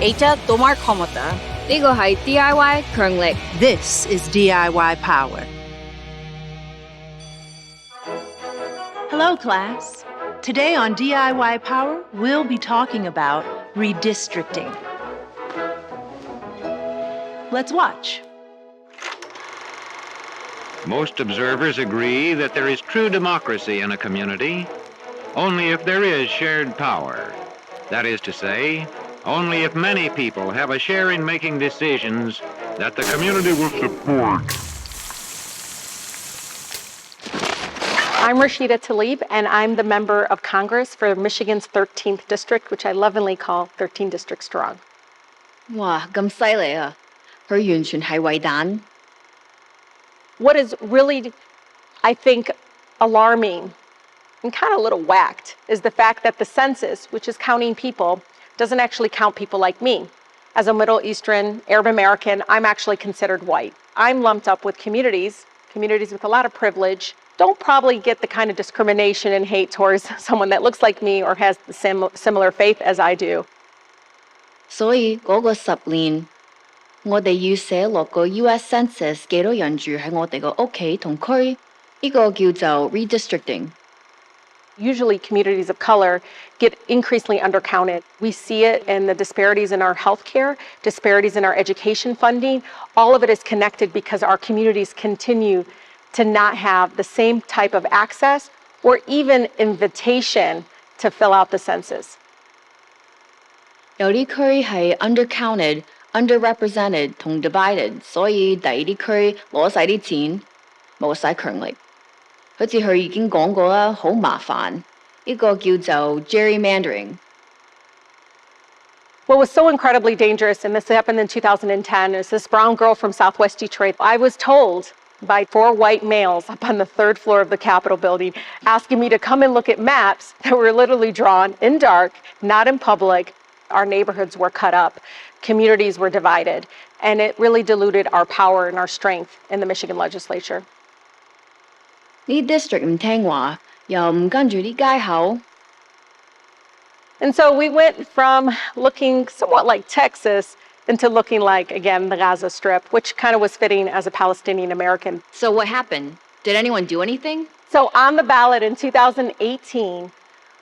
এইটা তোমার ক্ষমতা। 呢個係 DIY 強力。 This is DIY power. Hello, class. Today on DIY Power, we'll be talking about redistricting. Let's watch. Most observers agree that there is true democracy in a community only if there is shared power. That is to say, only if many people have a share in making decisions that the community will support. I'm Rashida Tlaib, and I'm the member of Congress for Michigan's 13th District, which I lovingly call 13 District Strong. 哇，咁犀利啊！佢完全係為蛋。 What is really, I think, alarming and kind of a little whacked is the fact that the census, which is counting people, doesn't actually count people like me. As a Middle Eastern, Arab American, I'm actually considered white. I'm lumped up with communities with a lot of privilege, don't probably get the kind of discrimination and hate towards someone that looks like me or has the similar faith as I do. 所以嗰個10年，我哋要寫落個 US Census 幾多人住喺我哋個屋企同區，呢個叫做 redistricting。 Usually communities of color get increasingly undercounted. We see it in the disparities in our healthcare, disparities in our education funding. All of it is connected because our communities continue to not have the same type of access or even invitation to fill out the census. 有啲區係 undercounted、underrepresented 同 divided， 所以第二啲區攞晒啲錢，冇晒強力。好似佢已經講過啦，好麻煩。呢個叫做 gerrymandering。 What was so incredibly dangerous, and this happened in 2010, is this brown girl from Southwest Detroit. I was told by 4 white males up on the 3rd floor of the Capitol building, asking me to come and look at maps that were literally drawn in dark, not in public. Our neighborhoods were cut up, communities were divided, and it really diluted our power and our strength in the Michigan legislature. 呢 district 唔聽話，又唔跟住啲街口。 And so we went from looking somewhat like Texas into looking like, again, the Gaza Strip, which kind of was fitting as a Palestinian American. So what happened? Did anyone do anything? So on the ballot in 2018,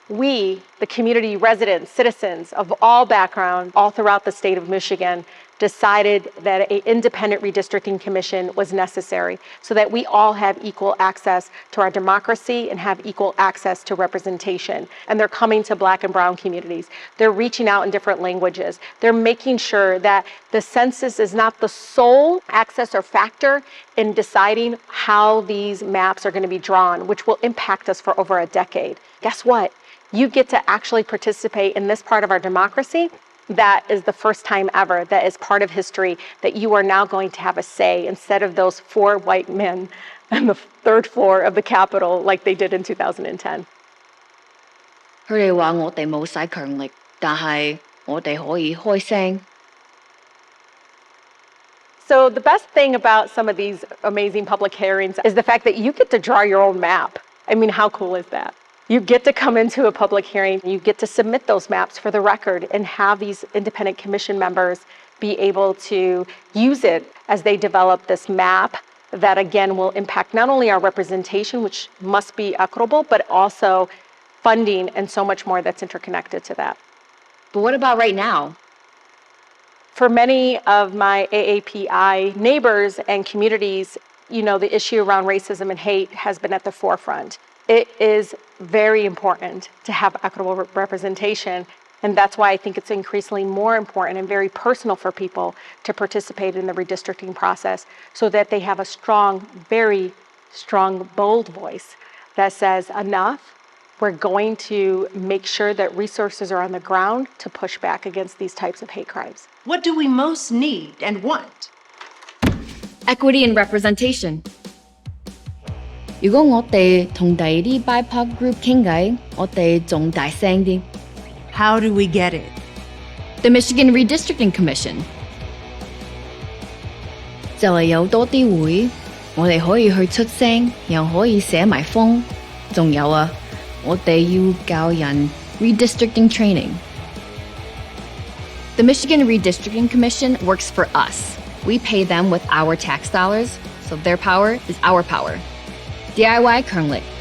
we, the community residents, citizens of all backgrounds, all throughout the state of Michigan, decided that an independent redistricting commission was necessary so that we all have equal access to our democracy and have equal access to representation. And they're coming to Black and brown communities. They're reaching out in different languages. They're making sure that the census is not the sole access or factor in deciding how these maps are going to be drawn, which will impact us for over a decade. Guess what? You get to actually participate in this part of our democracy. That is the first time ever that is part of history that you are now going to have a say instead of those 4 white men on the 3rd floor of the Capitol like they did in 2010. 佢哋話我哋冇晒強力，但係我哋可以開聲。 So the best thing about some of these amazing public hearings is the fact that you get to draw your own map. I mean, how cool is that? You get to come into a public hearing, you get to submit those maps for the record and have these independent commission members be able to use it as they develop this map that again will impact not only our representation, which must be equitable, but also funding and so much more that's interconnected to that. But what about right now? For many of my AAPI neighbors and communities, you know, the issue around racism and hate has been at the forefront. It is very important to have equitable representation, and that's why I think it's increasingly more important and very personal for people to participate in the redistricting process so that they have a strong, very strong, bold voice that says, enough, we're going to make sure that resources are on the ground to push back against these types of hate crimes. What do we most need and want? Equity and representation. 如果我哋同第二啲 BIPOC group 傾偈，我哋仲大聲啲。 How do we get it? The Michigan Redistricting Commission 就係有多啲會，我哋可以去出聲，又可以寫埋封。仲有啊，我哋要教人 redistricting training。The Michigan Redistricting Commission works for us. We pay them with our tax dollars, so their power is our power. DIY Kernlik.